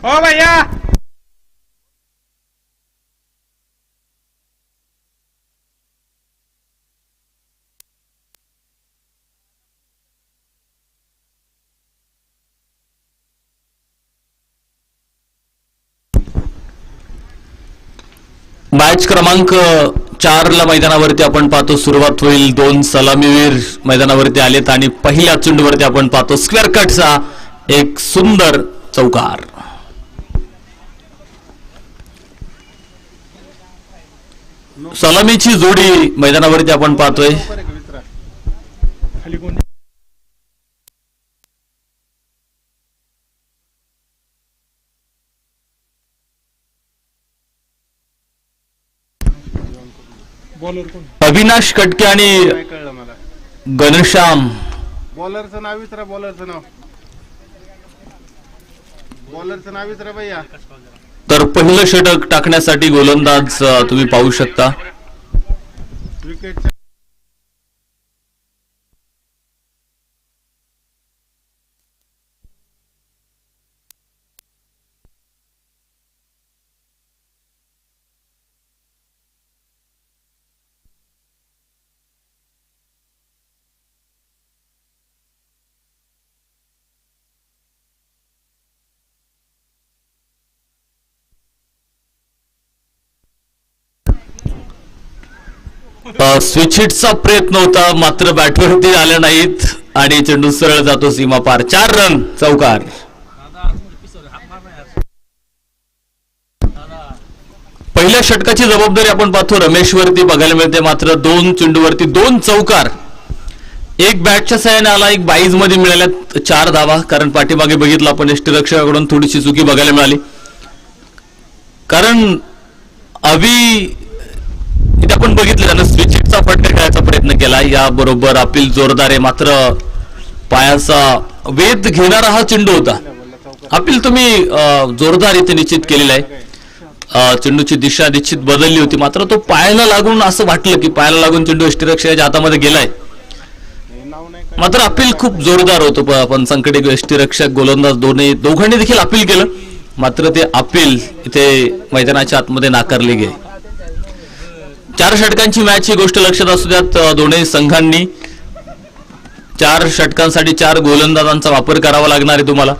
ओ भैया मॅच क्रमांक 4 ला मैदानावरती आपण पाहतो सुरुवात होईल. 2 सलामीवीर मैदानावरती आलेत आणि पहिल्या चेंडूवरती आपण पाहतो स्क्वेअर कटचा एक सुंदर चौकार. सलामीची जोडी मैदानावरती आपण पाहतोय. अविनाश कटके आणि घनश्याम. बॉलरचं नाव विचारा. बॉलरचं नाव विचारा भैया. तर पहिलं षटक टाकण्यासाठी गोलंदाज तुम्ही पाहू शकता. विकेट स्विच हिटचा प्रयत्न होता मात्र बॅटवरती आल्या नाहीत आणि चेंडू सरळ जातो सीमा पार. 4 रन चौकार. पहिल्या षटकाची जबाबदारी आपण पाहतो रमेशवरती बघायला मिळते. मात्र 2 चेंडूवरती 2 चौकार. एक बॅटच्या सहाय्याने आला, एक 22 मध्ये मिळाल्यात 4 धावा. कारण पाठीमागे बघितलं आपण यष्टीरक्षकाकडून थोडीशी चुकी बघायला मिळाली. कारण इथे आपण बघितलं त्यानं स्विच हिटचा फटका खेळायचा प्रयत्न केला. याबरोबर अपील जोरदार आहे मात्र पायाचा वेध घेणारा हा चेंडू होता. अपील तुम्ही जोरदार इथे निश्चित केलेला आहे. चेंडूची दिशा निश्चित बदलली होती मात्र तो पायाला लागून असं वाटलं की पायाला लागून चेंडू यष्टीरक्षकाच्या हातामध्ये गेलाय. मात्र अपील खूप जोरदार होतो. पण संकटी यष्टीरक्षक गोलंदाज दोघांनी देखील अपील केलं मात्र ते अपील इथे मैदानाच्या आतमध्ये नाकारले गेले. 4 षटकांची मॅच ही गोष्ट लक्षात असू द्यात. दोन्ही संघांनी 4 षटकांसाठी 4 गोलंदाजांचा वापर करावा लागणार आहे तुम्हाला.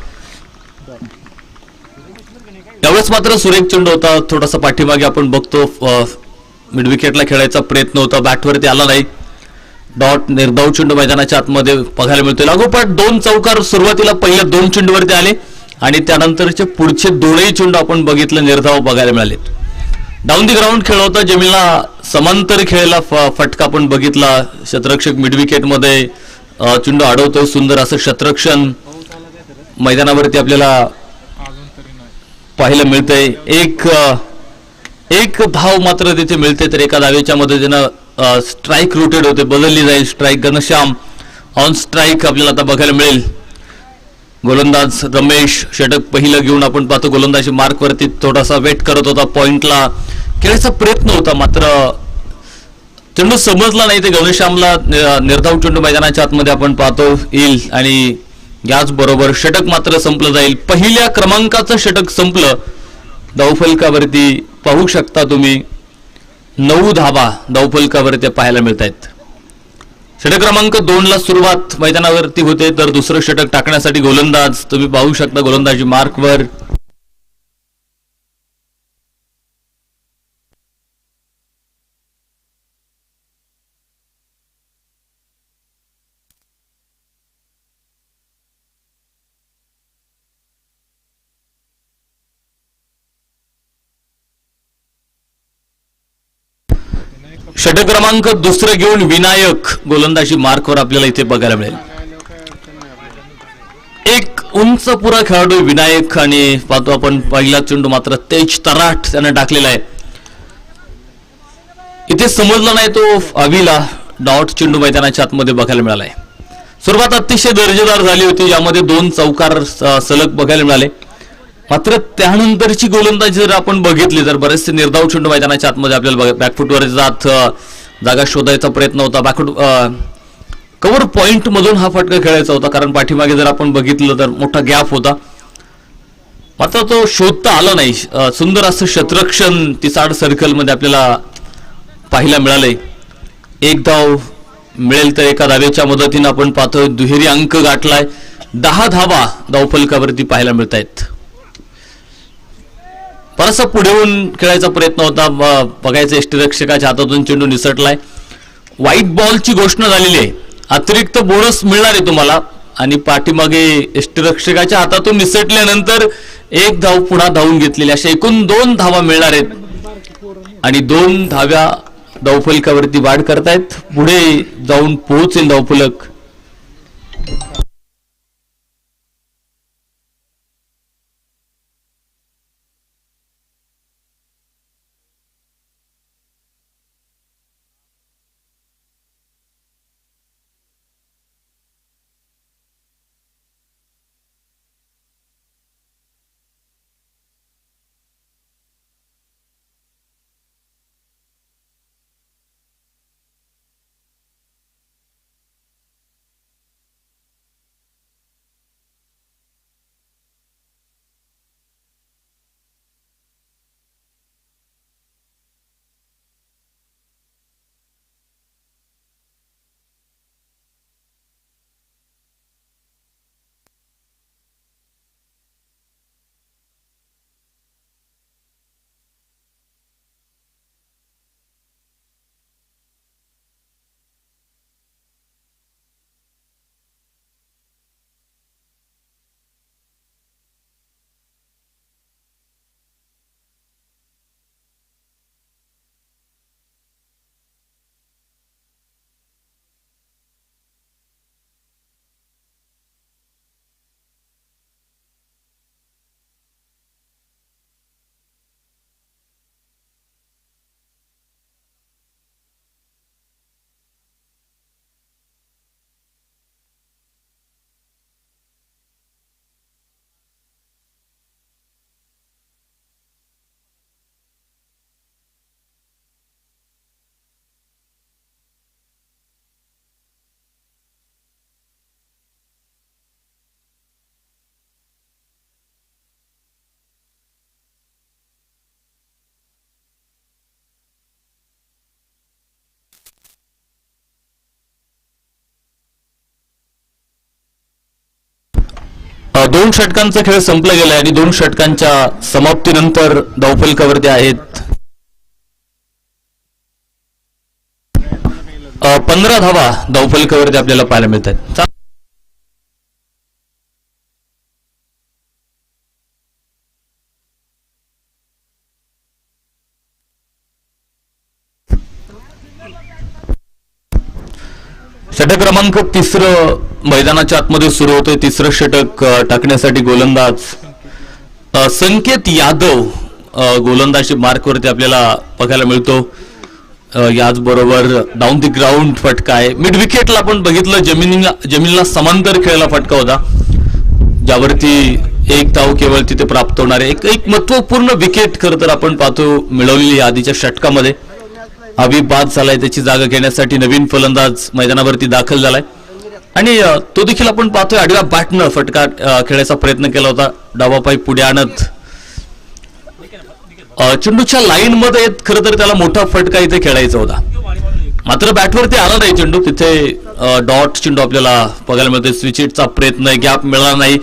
त्यावेळेस मात्र सुरेख चेंडू होता. थोडासा पाठीमागे आपण बघतो मिड विकेटला खेळायचा प्रयत्न होता, बॅटवरती आला नाही. डॉट निर्धाव चेंडू मैदानाच्या आतमध्ये बघायला मिळतोय. लागोपाठ 2 चौकार सुरुवातीला पहिल्या 2 चेंडूवरती आले आणि त्यानंतरचे पुढचे दोनही चेंडू आपण बघितलं निर्धाव बघायला मिळाले. डाऊन दी ग्राउंड खेळ होता. जमीनला समांतर खेळला फटका आपण बघितला. शतरक्षक मिड विकेट मध्ये चेंडू अडवतोय. सुंदर असं शतरक्षण मैदानावरती आपल्याला पाहायला मिळतंय. एक धाव मात्र तिथे मिळते तर एका धावेच्या मदतीनं स्ट्राईक रोटेट होते, बदलली जाईल स्ट्राईक. घनश्याम ऑन स्ट्राईक आपल्याला आता बघायला मिळेल. गोलंदाज रमेश षटक पहिलं घेऊन आपण पाहतो गोलंदाजी मार्कवरती थोडासा वेट करत होता. पॉइंटला खेळायचा प्रयत्न होता मात्र चेंडू समजला नाही. ते घनश्यामला निर्धाव चेंडू मैदानाच्या आतमध्ये आपण पाहतो येईल आणि याच बरोबर षटक मात्र संपलं जाईल. पहिल्या क्रमांकाचं षटक संपलं. धावफलकावरती पाहू शकता तुम्ही 9 धावा धावफलकावरती पाहायला मिळत आहेत. षटक क्रमांक 2 ला सुरुवात मैदानावरती होते तर दुसरं षटक टाकण्यासाठी गोलंदाज तुम्ही पाहू शकता गोलंदाजी मार्कवर. षटक क्रमांक दुसरं घेऊन विनायक गोलंदाजी मार्कवर आपल्याला इथे बघायला मिळेल. एक उंच पुरा खेळाडू विनायक आणि पाहतो आपण पहिला चेंडू मात्र तेज तराट त्याने टाकलेला आहे. इथे समजला नाही तो अविला डॉट चेंडू मैदानाच्या आतमध्ये बघायला मिळालाय. सुरुवात अतिशय दर्जेदार झाली होती यामध्ये 2 चौकार सलग बघायला मिळाले. मात्र त्यानंतरची गोलंदाजी जर आपण बघितली तर बरेचसे निर्धाव चेंडू मैदानाच्या आतमध्ये आपल्याला बॅकफुटवर जात जागा शोधायचा प्रयत्न होता. बॅकफुट कव्हर पॉइंट मधून हा फटका खेळायचा होता कारण पाठीमागे जर आपण बघितलं तर मोठा गॅप होता. मात्र तो शोधता आला नाही. सुंदर असं शतरक्षण 30 सर्कलमध्ये आपल्याला पाहायला मिळालंय. एक धाव मिळेल तर एका धावेच्या मदतीनं आपण पाहतोय दुहेरी अंक गाठलाय. 10 धावा धावफलकावरती पाहायला मिळत आहेत. बराचसा पुढे येऊन खेळायचा प्रयत्न होता. बघायचं यष्टिरक्षकाच्या हातातून चेंडू निसटलाय. व्हाईट बॉलची घोषणा झालेली आहे. अतिरिक्त बोनस मिळणार आहे तुम्हाला. आणि पाठीमागे यष्टिरक्षकाच्या हातातून निसटल्यानंतर एक धाव पुन्हा धावून घेतलेली अशा एकूण 2 धावा मिळणार आहेत. आणि 2 धाव्या धावफलकावरती वाढ करतायत. पुढे जाऊन पोहोचेल धावफलक. दोन षटकांचा खेळ संपला गेलाय आणि 2 षटकांच्या समाप्तीनंतर धावफलकावरती आहेत 15 धावा धावफलकावरती आपल्याला पाहायला मिळत आहेत. षटक क्रमांक 3 मैदानाच्या आतमध्ये सुरू होतोय. 3रं षटक टाकण्यासाठी गोलंदाज संकेत यादव गोलंदाजी मार्कवरती आपल्याला बघायला मिळतो. याचबरोबर डाऊन दी ग्राउंड फटका आहे. मिड विकेटला आपण बघितलं जमिनीला समांतर खेळायला फटका होता ज्यावरती एक धाव केवळ तिथे प्राप्त होणार आहे. एक महत्वपूर्ण विकेट खरं तर आपण पाहतो मिळवलेली आधीच्या षटकामध्ये. हबीब बाद झालाय. त्याची जागा घेण्यासाठी नवीन फलंदाज मैदानावरती दाखल झालाय आणि तो देखील आपण पाहतोय आडव्या बॅटनं फटका खेळायचा प्रयत्न केला होता. डावा पाय पुढे आणत चेंडूच्या लाईन मध्ये खरं तर त्याला मोठा फटका इथे खेळायचा होता. मात्र बॅटवरती आला नाही चेंडू. तिथे डॉट चेंडू आपल्याला बघायला मिळतोय. स्विच हिटचा प्रयत्न, गॅप मिळाला नाही.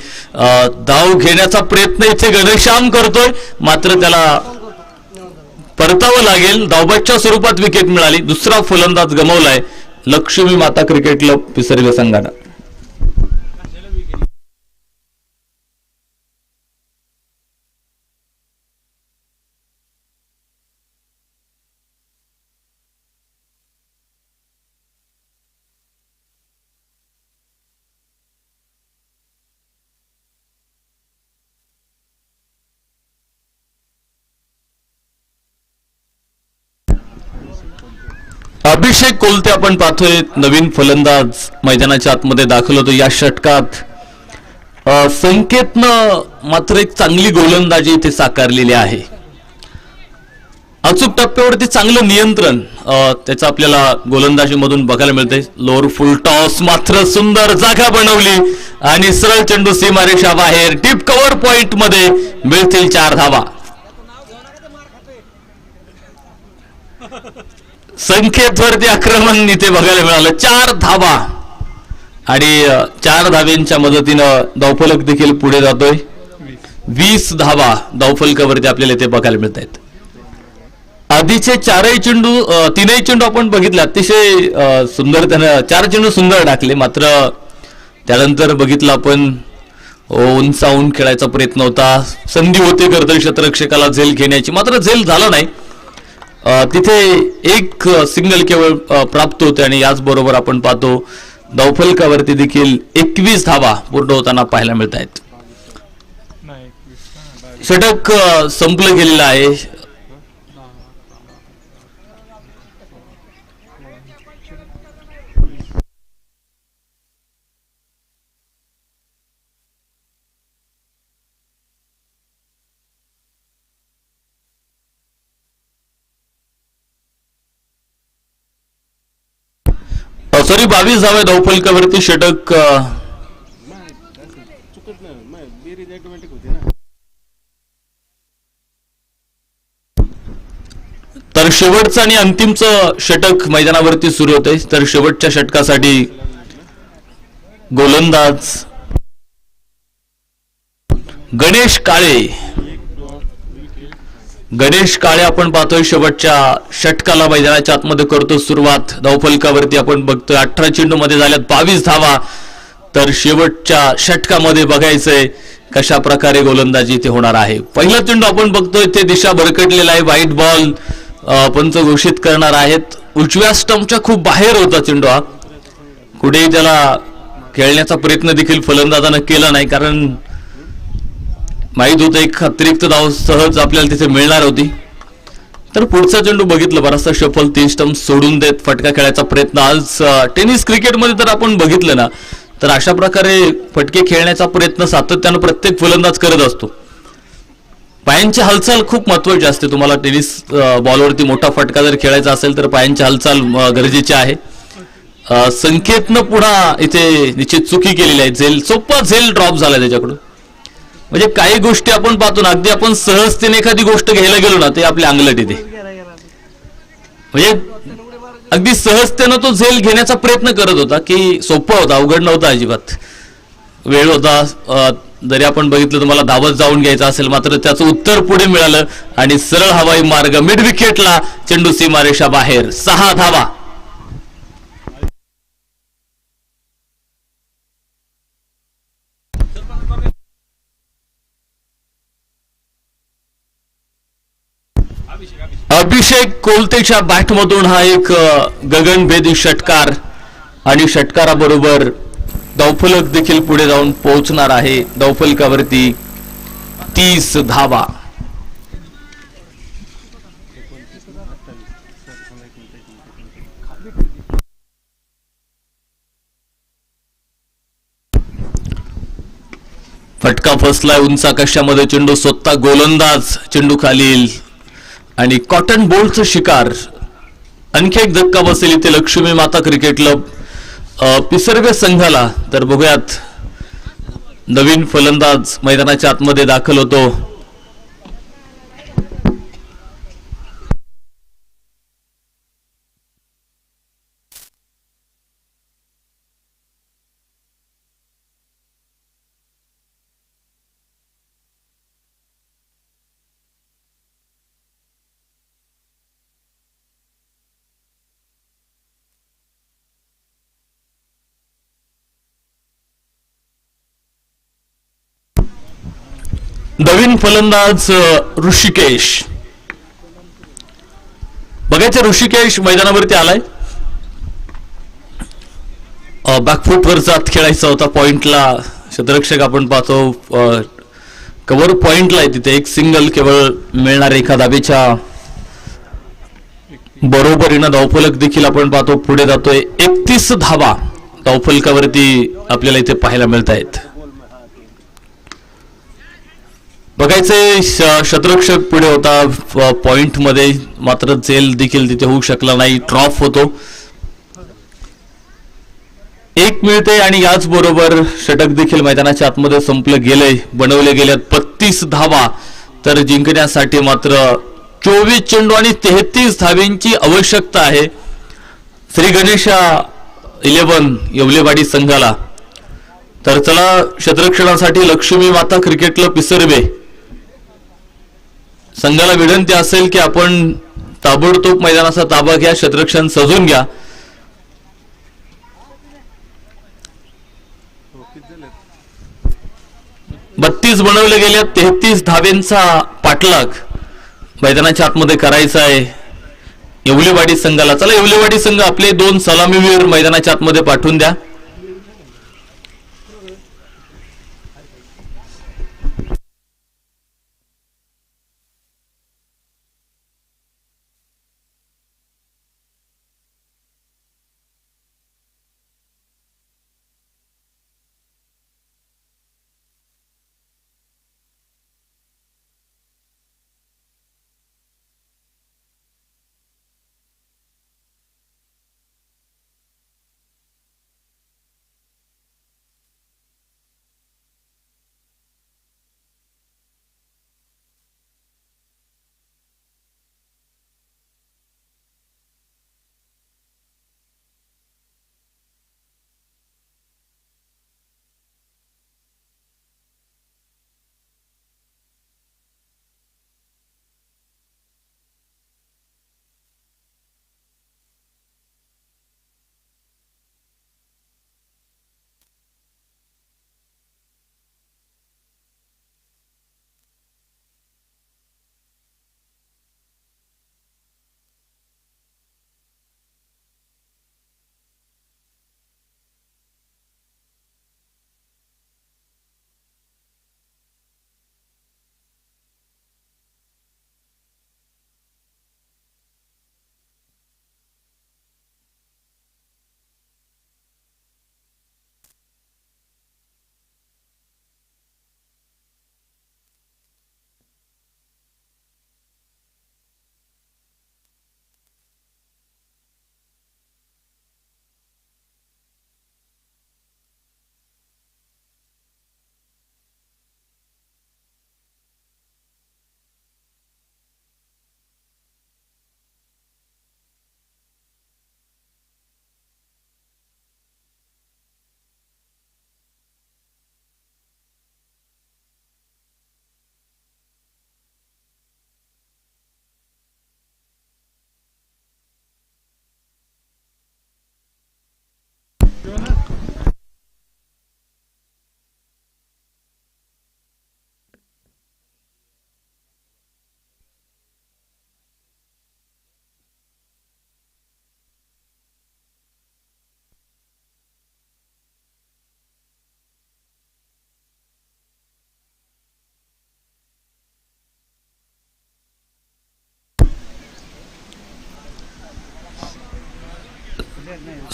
धाव घेण्याचा प्रयत्न इथे घनश्याम करतोय मात्र त्याला परतावं लागेल. धावबादच्या स्वरूपात विकेट मिळाली. दुसरा फलंदाज गमावलाय लक्ष्मी माता क्रिकेट क्लब पिसर्ग संघानं. अभिषेक कोलते आपण पाहतोय नवीन फलंदाज मैदानाच्या आतमध्ये दाखल होतो या षटकात. संकेतनं मात्र एक चांगली गोलंदाजी इथे साकारलेली आहे. अचूक टप्प्यावरती चांगलं नियंत्रण त्याचं आपल्याला गोलंदाजीमधून बघायला मिळतंय. लोअर फुल टॉस मात्र सुंदर जागा बनवली आणि सरळ चेंडू सीमारेषा बाहेर. टीप कव्हर पॉइंट मध्ये मिळतील 4 धावा. संख्येवरती आक्रमण इथे बघायला मिळालं. 4 धावा आणि 4 धाव्यांच्या मदतीनं धावफलक देखील पुढे जातोय. 20 धावा धावफलकावरती आपल्याला इथे बघायला मिळत आहेत. आधीचे 4ही चेंडू 3ही चेंडू आपण बघितले अतिशय सुंदर त्यानं 4 चेंडू सुंदर टाकले. मात्र त्यानंतर बघितलं आपण उंचावून खेळायचा प्रयत्न होता. संधी होते करतोय क्षेत्ररक्षकाला झेल घेण्याची, मात्र झेल झाला नाही. तिथे एक सिंगल केवळ प्राप्त होते आणि याचबरोबर आपण पाहतो धावफलकावरती देखील 21 धावा पूर्ण होताना पाहायला मिळत आहेत. षटक संपलं गेलेलं आहे. सॉरी 22 धावा धावफलकावरती. षटक चुकत नाही, बेरीज ऑटोमॅटिक होते ना. तर शेवटचं आणि अंतिमचं षटक मैदानावरती सुरू होते. तर शेवटच्या षटकासाठी गोलंदाज गणेश काळे आपण पाहतोय शेवटच्या षटकाला मैदानाच्या आतमध्ये करतो सुरुवात. धावफलकावरती आपण बघतोय 18 चेंडू मध्ये झाल्यात 22 धावा. तर शेवटच्या षटकामध्ये बघायचंय कशा प्रकारे गोलंदाजी इथे होणार आहे. पहिला चेंडू आपण बघतोय ते दिशा भरकटलेला आहे. व्हाईट बॉल पंच घोषित करणार आहेत. उजव्या स्टंपच्या खूप बाहेर होता चेंडू हा. कुठेही त्याला खेळण्याचा प्रयत्न देखील फलंदाजानं केला नाही, कारण माहित होतं एक अतिरिक्त धाव सहज आपल्याला तिथे मिळणार होती. तर पुढचा चेंडू बघितलं बराचसा शफल 3 स्टंप सोडून देत फटका खेळायचा प्रयत्न. आज टेनिस क्रिकेटमध्ये तर आपण बघितलं ना, तर अशा प्रकारे फटके खेळण्याचा प्रयत्न सातत्यानं प्रत्येक फलंदाज करत असतो. पायांची हालचाल खूप महत्वाची असते. तुम्हाला टेनिस बॉलवरती मोठा फटका जर खेळायचा असेल तर पायांची हालचाल गरजेची आहे. संकेतनं पुन्हा इथे निश्चित चुकी केलेली आहे. सोपा झेल ड्रॉप झाला त्याच्याकडून. म्हणजे काही गोष्टी आपण पाहतो ना, अगदी आपण सहजतेने एखादी गोष्ट घ्यायला गेलो ना ते आपल्या अंगलट येते. म्हणजे अगदी सहजतेनं तो झेल घेण्याचा प्रयत्न करत होता की सोपा होता, अवघड नव्हता अजिबात. वेळ होता. जरी आपण बघितलं तुम्हाला धावत जाऊन घ्यायचं असेल, मात्र त्याचं उत्तर पुढे मिळालं आणि सरळ हवाई मार्ग मिड विकेटला चेंडू सीमारेषा बाहेर. 6 धावा. अभिषेक कोलतेच्या बॅटमधून हा एक गगनभेदी षटकार आणि षटकाराबरोबर धावफलक देखील पुढे जाऊन पोहोचणार आहे. धावफलकावरती 30 धावा. फटका फसलाय उंच आकाशामध्ये. चेंडू स्वतः गोलंदाज चेंडू खालील आणि कॉटन बोल्टचं शिकार. आणखी एक धक्का बसेल इथे लक्ष्मी माता क्रिकेट क्लब पिसर्वे संघाला. तर बघूयात नवीन फलंदाज मैदानाच्या आतमध्ये दाखल होतो. नवीन फलंदाज ऋषिकेश. बघायचं ऋषिकेश मैदानावरती आलाय. बॅकफुटवर जात खेळायचा होता. पॉइंटला क्षेत्ररक्षक आपण पाहतो कव्हर पॉइंटला आहे. तिथे एक सिंगल केवळ मिळणार एका धावेच्या बरोबरीनं. धावफलक देखील आपण पाहतो पुढे जातोय. 31 धावा धावफलकावरती आपल्याला इथे पाहायला मिळत आहेत. बघायचे शतरक्षक पुढे होता पॉइंट मध्ये, मात्र झेल देखील तिथे होऊ शकला नाही. ड्रॉप होतो, एक मिळते आणि याच बरोबर षटक देखील मैदानाच्या आतमध्ये संपलं गेलंय. बनवले गेल्यात 32 धावा, तर जिंकण्यासाठी मात्र 24 चेंडू आणि 33 धाव्यांची आवश्यकता आहे श्री गणेशा 11 येवलेवाडी संघाला. तर चला, क्षेत्ररक्षणासाठी लक्ष्मी माता क्रिकेट क्लब पिसर्वे संघाला विनंती असेल की आपण ताबडतोब मैदानाचा ताबा घ्या, क्षेत्ररक्षण सजून घ्या. 32 बनवले गेले, 33 धावेंचा पाठलाग मैदानाच्या आतमध्ये करायचा आहे येवलेवाडी संघाला. चला, येवलेवाडी संघ आपले 2 सलामीवीर मैदानाच्या आतमध्ये पाठवून द्या.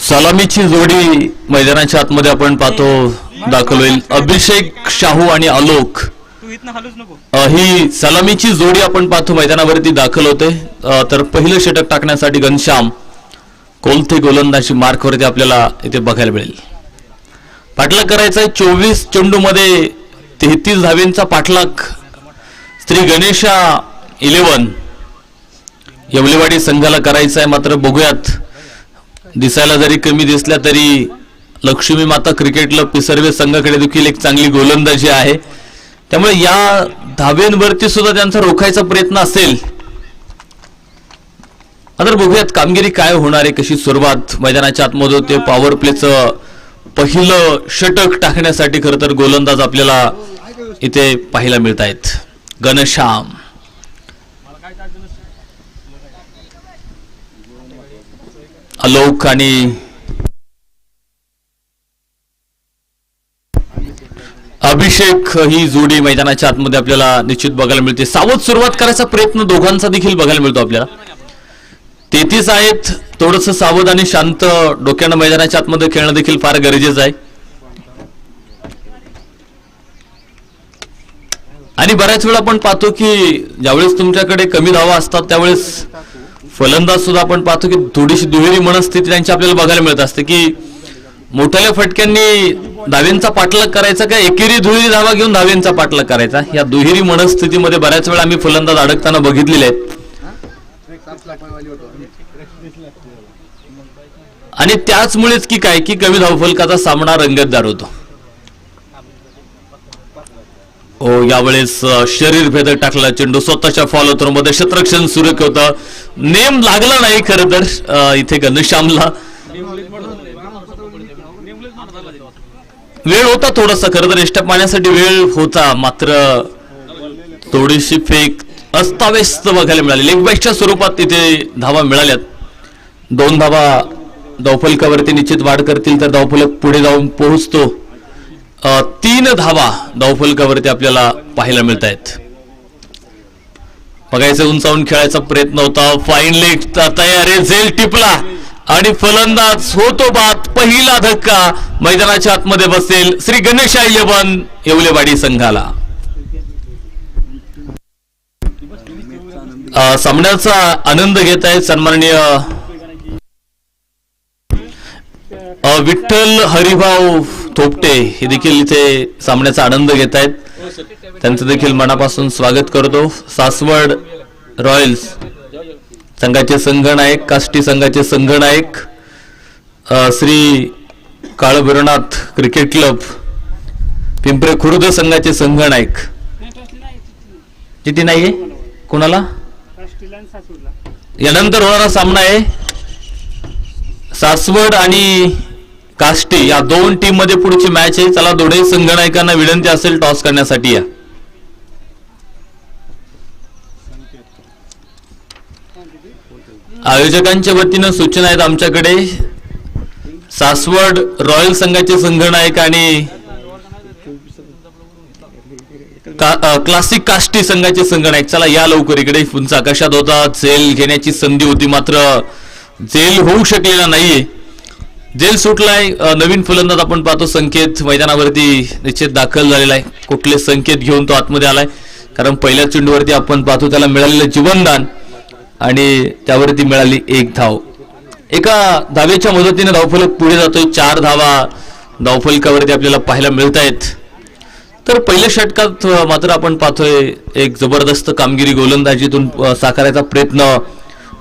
सलामीची जोडी मैदानाच्या आतमध्ये आपण पाहतो दाखल होईल. अभिषेक शाहू आणि आलोक ही सलामीची जोडी आपण पाहतो मैदानावरती दाखल होते. तर पहिलं षटक टाकण्यासाठी घनश्याम कोलथे गोलंदाजी मार्कवरती आपल्याला इथे बघायला मिळेल. पाठलाग करायचा आहे 24 चेंडू मध्ये 33 धावेंचा पाठलाग श्री गणेशा 11 येवलेवाडी संघाला करायचा आहे. मात्र बघूयात, दिसायला जरी कमी दिसल्या तरी लक्ष्मी माता क्रिकेट क्लब पिसर्वे संघाकडे देखील एक चांगली गोलंदाजी आहे, त्यामुळे या धावेंवरती सुद्धा त्यांचा रोखायचा प्रयत्न असेल. आता बघूयात कामगिरी काय होणार आहे, कशी सुरुवात मैदानाच्या आतमध्ये होते. पॉवर प्लेचं पहिलं षटक टाकण्यासाठी खरं तर गोलंदाज आपल्याला इथे पाहायला मिळत आहेत. घनश्याम, आलोक आणि अभिषेक ही जोडी मैदानाच्या आतमध्ये आपल्याला निश्चित बघायला मिळते. सावध सुरुवात करायचा प्रयत्न दोघांचा देखील बघायला मिळतो आपल्याला. 33 आहेत, थोडस सावध आणि शांत डोक्यानं मैदानाच्या आतमध्ये खेळणं देखील फार गरजेचं आहे. आणि आणि बऱ्याच वेळा आपण पाहतो की ज्यावेळेस तुमच्याकडे कमी धावा असतात त्यावेळेस फलंदाज सुद्धा आपण पाहतो की थोडीशी दुहेरी मनस्थिती त्यांची आपल्याला बघायला मिळत असते की मोठ्या फटक्यांनी धावेंचा पाठलाग करायचा का एकेरी दुहेरी धावा घेऊन धावेंचा पाठलाग करायचा, या दुहेरी मनस्थितीमध्ये बऱ्याच वेळा आम्ही फलंदाज अडकताना बघितलेले आहेत. आणि त्याचमुळेच की काय की कमी धावफलकाचा सामना रंगतदार होतो. हो, यावेळेस शरीर भेदक टाकला चेंडू स्वतःच्या फॉलो थ्रो मध्ये क्षेत्ररक्षण सुरू होतं. नेम लागला नाही खरं तर इथे घनश्यामला वेळ होता थोडासा, खरं तर एष्ट्या पाण्यासाठी वेळ होता, मात्र थोडीशी फेक अस्ताव्यस्त बघायला मिळाली. लेग बॅकच्या स्वरूपात तिथे धावा मिळाल्यात. 2 धावा धावफलकावरती निश्चित वाढ करतील तर धावफलक पुढे जाऊन पोहोचतो. 3 धावा धावफलकावरती आपल्याला पाहायला मिळत आहेत. बघायचं उंचावून खेळायचा प्रयत्न होता. फाईन लेग तयार, झेल टिपला आणि फलंदाज होतो बाद. पहिला धक्का मैदानाच्या आतमध्ये बसेल श्री गणेशा 11 येवलेवाडी संघाला. सामन्याचा आनंद घेत आहेत सन्माननीय विठ्ठल हरिभाऊ थोपटे हे देखील इथे सामन्याचा आनंद घेत आहेत. त्यांचं देखील मनापासून स्वागत करतो. सासवड रॉयल्स संघाचे संघनायक, काष्टी संघाचे संघनायक श्री काळभैरवनाथ क्रिकेट क्लब, पिंपरे खुर्द संघाचे संघनायक. चिठ्ठी नाहीये कोणाला. यानंतर होणारा सामना आहे सासवड आणि काष्टी या 2 टीम मध्ये पुढची मॅच आहे. चला दोन्ही संघनायकांना विनंती असेल टॉस करण्यासाठी या. आयोजकांच्या वतीनं सूचना आहेत आमच्याकडे. सासवड रॉयल संघाचे संघनायक आणि क्लासिक काष्टी संघाचे संघनायक, चला या लवकर इकडे. उंच आकाशात होता, झेल घेण्याची संधी होती मात्र झेल होऊ शकलेला नाहीये. झेल सुटलाय. नवीन फलंदाज आपण पाहतो संकेत मैदानावरती निश्चित दाखल झालेला आहे. कुठले संकेत घेऊन तो आतमध्ये आलाय, कारण पहिल्या चेंडूवरती आपण पाहतो त्याला मिळालेलं जीवनदान आणि त्यावरती मिळाली 1 धाव. एका धावेच्या मदतीने धावफलक पुढे जातोय. 4 धावा धावफलकावरती आपल्याला पाहायला मिळत आहेत. तर पहिल्या षटकात मात्र आपण पाहतोय एक जबरदस्त कामगिरी गोलंदाजीतून साकारायचा प्रयत्न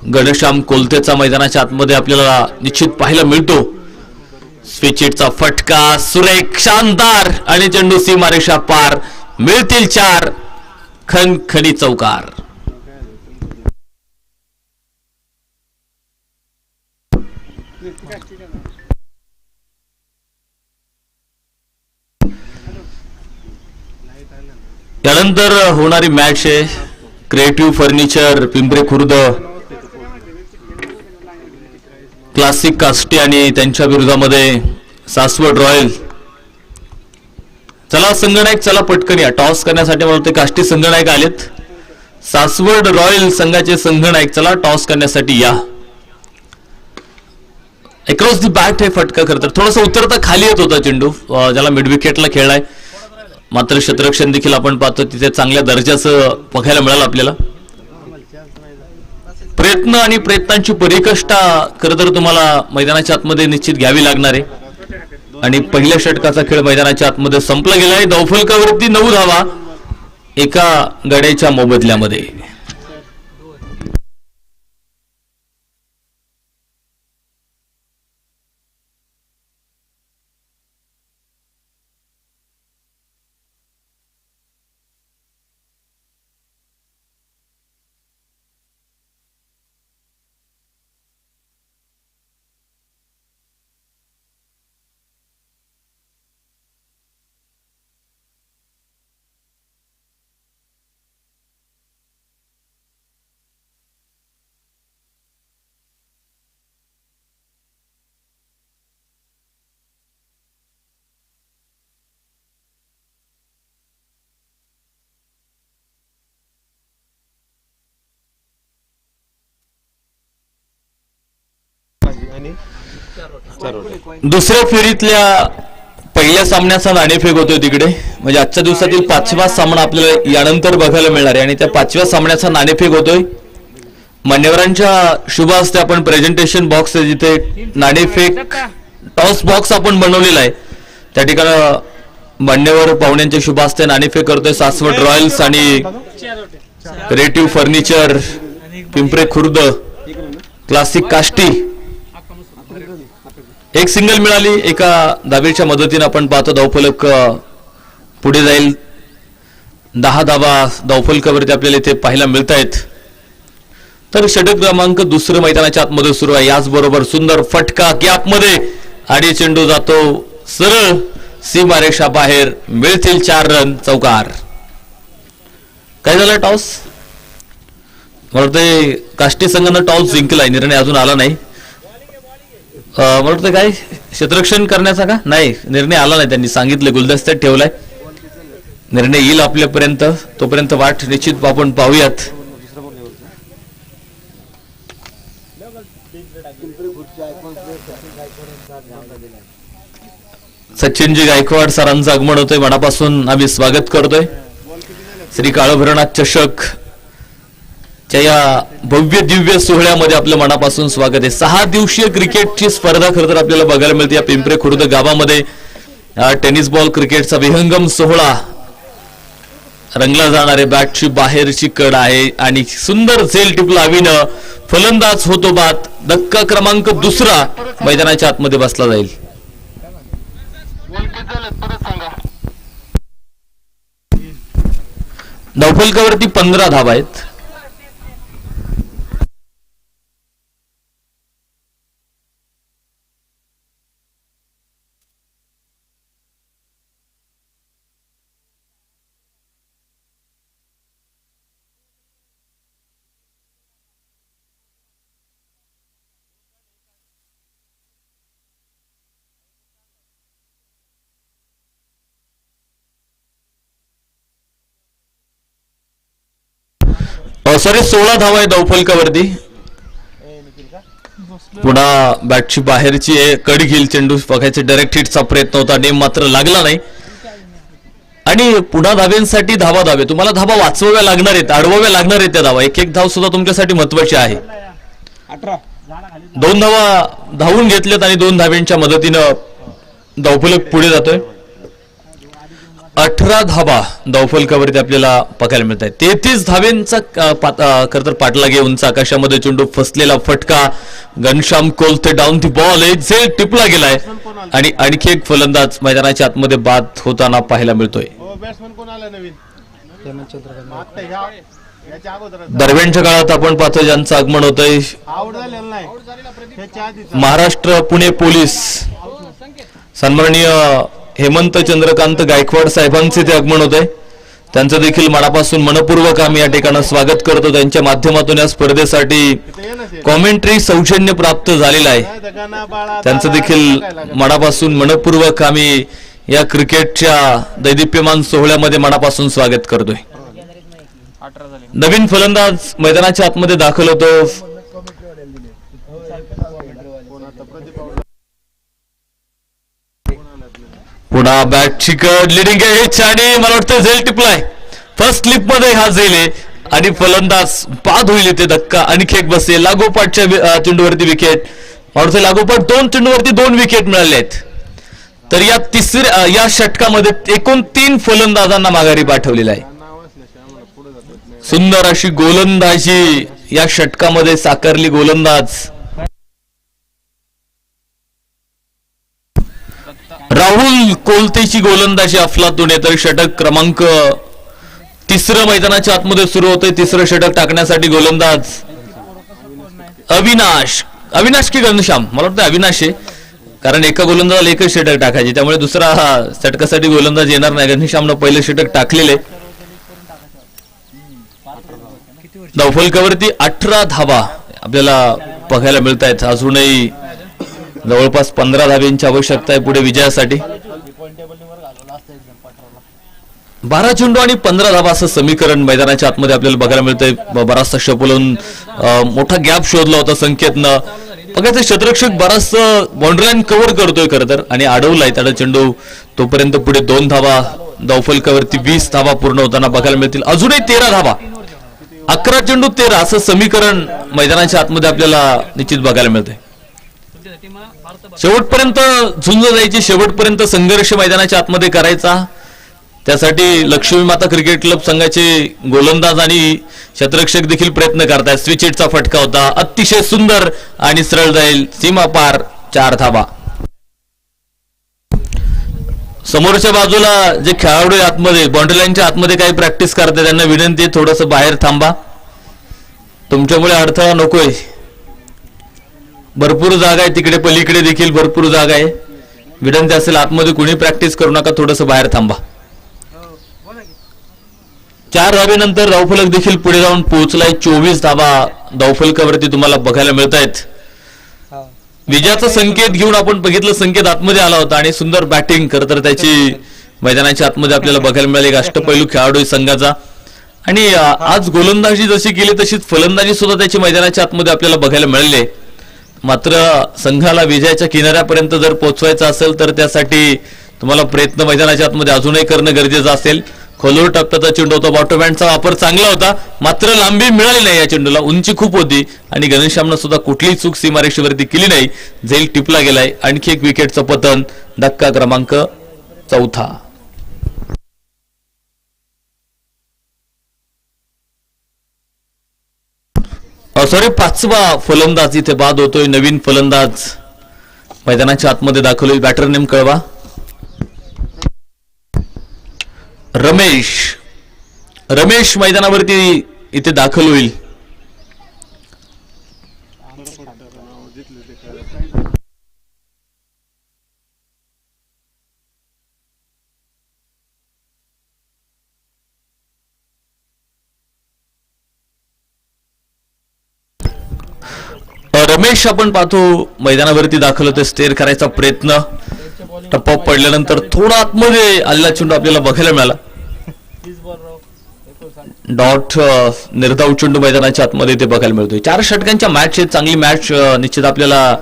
घनश्याम कोलतेचा मैदानाच्या आतमध्ये आपल्याला निश्चित पाहायला मिळतो. स्विचिटचा फटका सुरेख शानदार आणि चेंडू सीमारेषा पार. मिळतील 4 खणखणी चौकार. यानंतर होणारी मॅच आहे creative furniture Pimpri Khurd classic Kashti आणि त्यांच्या विरोधामध्ये सासवड रॉयल. चला संघनायक, चला पटकन या टॉस करण्यासाठी. मला वाटते काष्टी संघनायक आलेत. सासवड रॉयल संघाचे संघनायक चला टॉस करण्यासाठी या. अक्रॉस दी बॅट हे फटका खरं तर थोडासा उतरता खाली येत होता चेंडू, ज्याला मिड विकेटला खेळलाय, मात्र क्षेत्ररक्षण देखील आपण पाहतो तिथे चांगल्या दर्जाचं बघायला मिळालं आपल्याला. प्रयत्न आणि प्रयत्नांची परिकष्टा खरं तर तुम्हाला मैदानाच्या आतमध्ये निश्चित घ्यावी लागणार आहे. आणि पहिल्या षटकाचा खेळ मैदानाच्या आतमध्ये संपला गेलाय. धावफलकावरती 9 धावा एका गड्याच्या मोबदल्यामध्ये. दुसऱ्या फेरीतल्या पहिल्या सामन्याचा नाणेफेक होतोय तिकडे, म्हणजे आजच्या दिवसातील 5वा सामना आपल्याला यानंतर बघायला मिळणार आहे आणि त्या 5व्या सामन्याचा नाणेफेक होतोय. मान्यवरांच्या शुभ हस्ते आपण प्रेझेंटेशन बॉक्स आहे जिथे नाणेफेक टॉस बॉक्स आपण बनवलेला आहे, त्या ठिकाणी मान्यवर पाहुण्यांच्या शुभ हस्ते नाणेफेक करतोय. सासवड रॉयल्स आणि creative furniture Pimpre Khurd, classic काष्टी. एक सिंगल मिळाली एका धावेच्या मदतीने. आपण पाहतो धावफलक पुढे जाईल. 10 धावा धावफलकावरती आपल्याला इथे पाहायला मिळत आहेत. तर षटक क्रमांक दुसरं मैदानाच्या आतमध्ये सुरू आहे. याचबरोबर सुंदर फटका गॅपमध्ये आणि चेंडू जातो सरळ सीमारेषा बाहेर. मिळतील 4 रन. चौकार. काय झालं टॉस? मला वाटतं काष्टी संघानं टॉस जिंकलाय, निर्णय अजून आला नाही. मला वाटतं काय क्षेत्ररक्षण करण्याचा का नाही, निर्णय आला नाही. त्यांनी सांगितलं गुलदस्त्यात ठेवलाय, निर्णय येईल आपल्यापर्यंत. तोपर्यंत वाट निश्चित आपण पाहूयात. सचिनजी गायकवाड सरांचं आगमन होतंय, मनापासून आम्ही स्वागत करतोय. श्री काळभैरवनाथ चषक च्या या भव्य दिव्य सोहळ्यामध्ये आपलं मनापासून स्वागत आहे. 6 दिवसीय क्रिकेटची स्पर्धा खरं तर आपल्याला बघायला मिळते या पिंपरे खुर्द गावामध्ये. टेनिस बॉल क्रिकेटचा विहंगम सोहळा रंगला जाणार आहे. बॅटची बाहेरची कड आहे आणि सुंदर झेल टिप लावीनं फलंदाज होतो बाद. धक्का क्रमांक दुसरा मैदानाच्या आतमध्ये बसला जाईल. धावफलकावरती 15 धावा आहेत. सॉरी 16 धावा आहे धावफलकावरती. पुन्हा बॅटची बाहेरची कड घेईल चेंडू. बघायचे डायरेक्ट हिटचा प्रयत्न होता, नेम मात्र लागला नाही. आणि पुन्हा धाव्यांसाठी धावे तुम्हाला धावा वाचवाव्या लागणार आहेत, अडवाव्या लागणार आहेत त्या धावा. एक धाव सुद्धा तुमच्यासाठी महत्वाची आहे. 2 धावा धावून घेतल्यात आणि 2 धाव्यांच्या मदतीनं धावफलक पुढे जातोय. 18 धावा धावफलकावरती आपल्याला बघायला मिळत आहे. 33 धाव्यांचा खरंतर पाठलाग उंच आकाशामध्ये चेंडू फसलेला फटका. Ghanshyam Kolte down the ball एक झेल टिपला गेलाय आणि आणखी एक फलंदाज मैदानाच्या आतमध्ये बाद होताना पाहायला मिळतोय. दरम्यानच्या काळात आपण पाहतो ज्यांचं आगमन होतंय महाराष्ट्र पुणे पोलीस सन्माननीय हेमंत चंद्रकांत गायकवाड साहेबांचे ते आगमन होत आहे. त्यांचं देखील मनापासून मनपूर्वक आम्ही या ठिकाणी स्वागत करतो. त्यांच्या माध्यमातून या स्पर्धेसाठी कॉमेंट्री सौजन्य प्राप्त झालेला आहे. त्यांचं देखील मनापासून मनपूर्वक आम्ही या क्रिकेटच्या दैदिप्यमान सोहळ्यामध्ये मनापासून स्वागत करतोय. नवीन फलंदाज मैदानाच्या आतमध्ये दाखल होतो. पुन्हा बॅटची कड लिडिंग आहे आणि मला वाटतं झेल टिपलाय. फर्स्ट स्लिप मध्ये हा झेल आहे आणि फलंदाज बाद होईल इथे. धक्का आणखी एक बसेल. लागोपाठच्या चेंडूवरती विकेट. मला लागोपाठ 2 चेंडूवरती 2 विकेट मिळाले आहेत. तर या षटकामध्ये एकूण 3 फलंदाजांना माघारी पाठवलेला आहे. सुंदर अशी गोलंदाजी या षटकामध्ये साकारली. गोलंदाज राहुल कोलतेची गोलंदाजी अफलातून आहे. तर षटक क्रमांक 3 मैदानाच्या आतमध्ये सुरू होतंय. 3रं षटक टाकण्यासाठी गोलंदाज अविनाश की घनश्याम. मला वाटतं अविनाश आहे, कारण एका गोलंदाजाला एकच षटक टाकायचे, त्यामुळे दुसरा षटकासाठी गोलंदाज येणार नाही. घनश्यामनं पहिलं षटक टाकलेले. धावफलकावरती 18 धावा आपल्याला बघायला मिळत आहेत. अजूनही जवळपास 15 धाव्यांची आवश्यकता आहे पुढे विजयासाठी. 12 चेंडू आणि 15 धावा असं समीकरण मैदानाच्या आतमध्ये आपल्याला बघायला मिळतंय. बराचसा शपलून मोठा गॅप शोधला होता संकेतनं. बघायचं क्षेत्ररक्षक बराच बाउंड्री लाईन कव्हर करतोय खरं तर आणि अडवलाय त्याला चेंडू. तोपर्यंत पुढे 2 धावा धावफलकावरती 20 धावा पूर्ण होताना बघायला मिळतील. अजूनही 13 धावा, 11 चेंडू 13 असं समीकरण मैदानाच्या आतमध्ये आपल्याला निश्चित बघायला मिळतंय. शेवटपर्यंत झुंज जायची, शेवटपर्यंत संघर्ष मैदानाच्या आतमध्ये करायचा. त्यासाठी लक्ष्मी माता क्रिकेट क्लब संघाचे गोलंदाज आणि क्षेत्ररक्षक देखील प्रयत्न करतायत. स्विच हिटचा फटका होता, अतिशय सुंदर आणि सरळ जाईल, सीमा पार, 4 धावा. समोरच्या बाजूला जे खेळाडू आतमध्ये बाउंड्री लाईनच्या आतमध्ये काही प्रॅक्टिस करतात त्यांना विनंती आहे थोडंसं बाहेर थांबा, तुमच्यामुळे अडथळा नकोय. भरपूर जागा आहे तिकडे, पलीकडे देखील भरपूर जागा आहे. विनंती असेल आतमध्ये कुणी प्रॅक्टिस करू नका, थोडंसं बाहेर थांबा. 4 धावेनंतर धावफलक देखील पुढे जाऊन पोहोचलाय. 24 धावा धावफलकावरती तुम्हाला बघायला मिळत आहेत. विजयाचा संकेत घेऊन आपण बघितलं, संकेत आतमध्ये आला होता आणि सुंदर बॅटिंग खरं तर त्याची मैदानाच्या आतमध्ये आपल्याला बघायला मिळाली. एक अष्टपैलू खेळाडू संघाचा आणि आज गोलंदाजी जशी केली तशीच फलंदाजी सुद्धा त्याची मैदानाच्या आतमध्ये आपल्याला बघायला मिळाली. मात्र संघाला विजयाच्या किनाऱ्यापर्यंत जर पोहोचवायचं असेल तर त्यासाठी तुम्हाला प्रयत्न मैदानाच्या आतमध्ये अजूनही करणं गरजेचं असेल. खोलवर टप्प्याचा चेंडू होता, बॉटम हँडचा वापर चांगला होता, मात्र लांबी मिळाली नाही या चेंडूला. उंची खूप होती आणि घनश्यामनं सुद्धा कुठलीही चूक सीमारेषेवरती केली नाही. झेल टिपला गेलाय. आणखी एक विकेटचं पतन, धक्का क्रमांक 4. सॉरी 5वा फलंदाज इथे बाद होतोय. नवीन फलंदाज मैदानाच्या आतमध्ये दाखल होईल. बॅटर नेम कळवा. रमेश मैदानावरती इथे दाखल होईल. रमेश आपण पाहतो मैदानावरती दाखल होते. स्टेअर करायचा प्रयत्न, टप्पा पडल्यानंतर थोडा आतमध्ये आलेला चेंडू आपल्याला बघायला मिळाला. डॉट निर्धाव चेंडू मैदानाच्या आतमध्ये ते बघायला मिळतोय. 4 षटकांच्या मॅच आहेत, चांगली मॅच निश्चित आपल्याला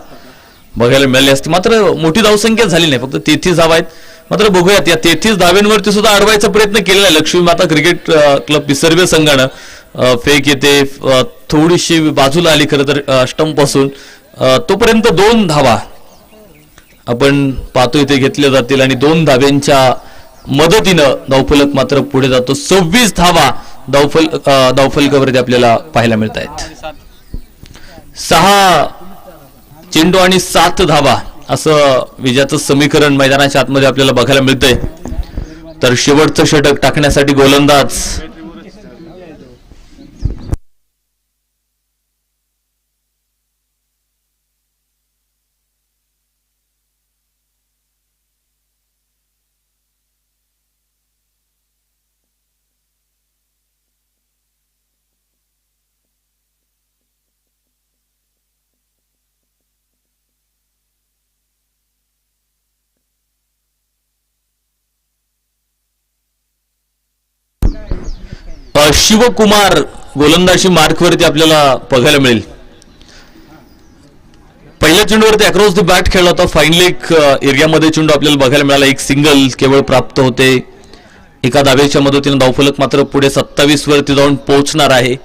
बघायला मिळाली असते. मात्र मोठी धावसंख्या झाली नाही, फक्त 33 धावा आहेत. मात्र बघूयात या 33 धाव्यांवरती सुद्धा अडवायचा प्रयत्न केलेला आहे लक्ष्मी माता क्रिकेट क्लब पिसर्वे संघानं. फेक येते, थोडीशी बाजूला आली खरं तर स्टंप पासून, तोपर्यंत 2 धावा आपण पाहतो इथे घेतल्या जातील आणि 2 धाव्यांच्या मदतीनं धावफलक मात्र पुढे जातो. 26 धावा धावफलकावरती आपल्याला पाहायला मिळत आहेत. 6 चेंडू आणि 7 धावा असं विजयाचं समीकरण मैदानाच्या आतमध्ये आपल्याला बघायला मिळतंय. तर शेवटचं षटक टाकण्यासाठी गोलंदाज शिवकुमार गोलंदाजी मार्कवरती आपल्याला बघायला मिळेल. पहिल्या चेंडूवरती अक्रॉस द बॅट खेळला होता. फाईन लेग एरियामध्ये चेंडू आपल्याला बघायला मिळाला. एक सिंगल केवळ प्राप्त होते. एका धावेच्या मदतीने धावफलक मात्र पुढे 27 वरती जाऊन पोहोचणार आहे.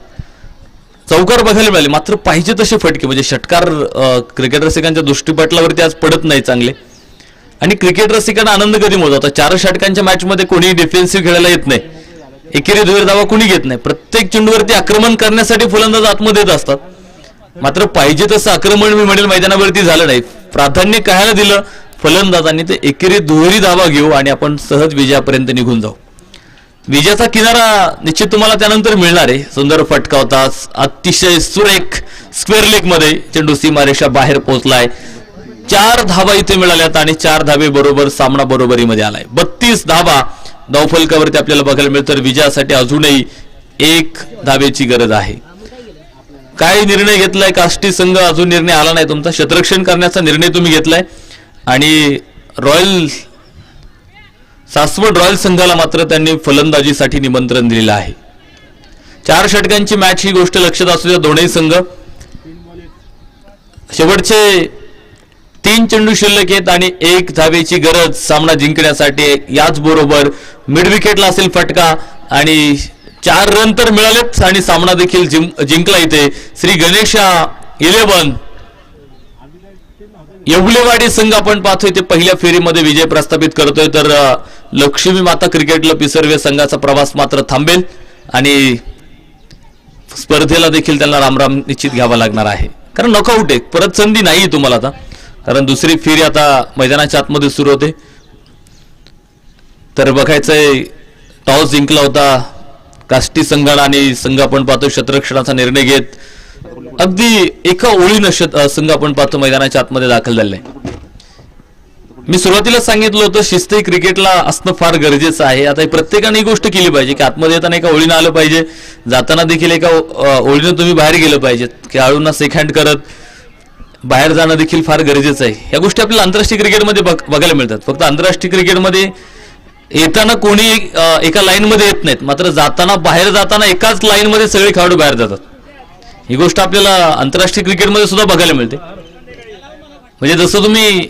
चौकार बघायला मिळाले, मात्र पाहिजे तसे फटके म्हणजे षटकार क्रिकेट रसिकांच्या दृष्टीपटलावरती आज पडत नाही चांगले. आणि क्रिकेट रसिकांना आनंद कधी मोजवता, 4 षटकांच्या मॅच मध्ये कोणी डिफेन्सिव्ह खेळायला येत नाही, एकेरी दुहेरी धावा कुणी घेत नाही. प्रत्येक चेंडूवरती आक्रमण करण्यासाठी फलंदाज आतमध्ये येत असतात. मात्र पाहिजे तसं आक्रमण मी म्हणेल मैदानावरती झालं नाही. प्राधान्य कायला दिलं फलंदाजांनी, ते एकेरी दुहेरी धावा घेऊ आणि आपण सहज विजयापर्यंत निघून जाऊ. विजयाचा किनारा निश्चित तुम्हाला त्यानंतर मिळणार आहे. सुंदर फटका होता, अतिशय सुरेख स्क्वेअर लेग मध्ये चेंडू सीमारेषा बाहेर पोहोचलाय. 4 धावा इथे मिळाल्यात आणि 4 धावे बरोबर सामना बरोबरीमध्ये आलाय. 32 धावा धावफलकावरती आपल्याला बघायला मिळतं. तर विजयासाठी अजूनही 1 धावेची गरज आहे. काय निर्णय घेतलाय काष्टी संघ, अजून निर्णय आला नाही तुमचा. क्षेत्ररक्षण करण्याचा निर्णय तुम्ही घेतलाय आणि सासवड रॉयल संघाला मात्र त्यांनी फलंदाजीसाठी निमंत्रण दिलेलं आहे. 4 षटकांची मॅच ही गोष्ट लक्षात असू द्या. दोन्ही संघ शेवटचे 3 चेंडू शिल्लक आहेत आणि 1 धावेची गरज सामना जिंकण्यासाठी. याच बरोबर मिड विकेटला असेल फटका आणि 4 रन तर मिळालेच आणि सामना देखील जिंकला. इथे श्री गणेशा 11 येवलेवाडी संघ आपण पाहतोय ते पहिल्या फेरीमध्ये विजय प्रस्थापित करतोय. तर लक्ष्मी माता क्रिकेट क्लब पिसर्वे संघाचा प्रवास मात्र थांबेल आणि स्पर्धेला देखील त्यांना रामराम निश्चित घ्यावा लागणार आहे, कारण नॉकआउट आहे. परत संधी नाही तुम्हाला आता, कारण दुसरी फेरी आता मैदानाच्या आतमध्ये सुरू होते. तर बघायचंय टॉस जिंकला होता काष्टी संघाला आणि संघ आपण पाहतो क्षेत्ररक्षणाचा निर्णय घेत अगदी एका ओळीनं संघ आपण पाहतो मैदानाच्या आतमध्ये दाखल झालेला आहे. मी सुरुवातीला सांगितलं होतं शिस्त क्रिकेटला असणं फार गरजेचं आहे. आता प्रत्येकाने ही गोष्ट केली पाहिजे की आतमध्ये येताना एका ओळीनं आलं पाहिजे, जाताना देखील एका ओळीनं तुम्ही बाहेर गेलं पाहिजे. खेळाडूंना सेक हँड करत बाहेर जाणं देखील फार गरजेचं आहे. या गोष्टी आपल्याला आंतरराष्ट्रीय क्रिकेटमध्ये बघायला मिळतात. फक्त आंतरराष्ट्रीय क्रिकेटमध्ये येताना कोणी एका लाईनमध्ये येत नाहीत, मात्र जाताना बाहेर जाताना एकाच लाईनमध्ये सगळे खेळाडू बाहेर जातात. ही गोष्ट आपल्याला आंतरराष्ट्रीय क्रिकेटमध्ये सुद्धा बघायला मिळते. म्हणजे जसं तुम्ही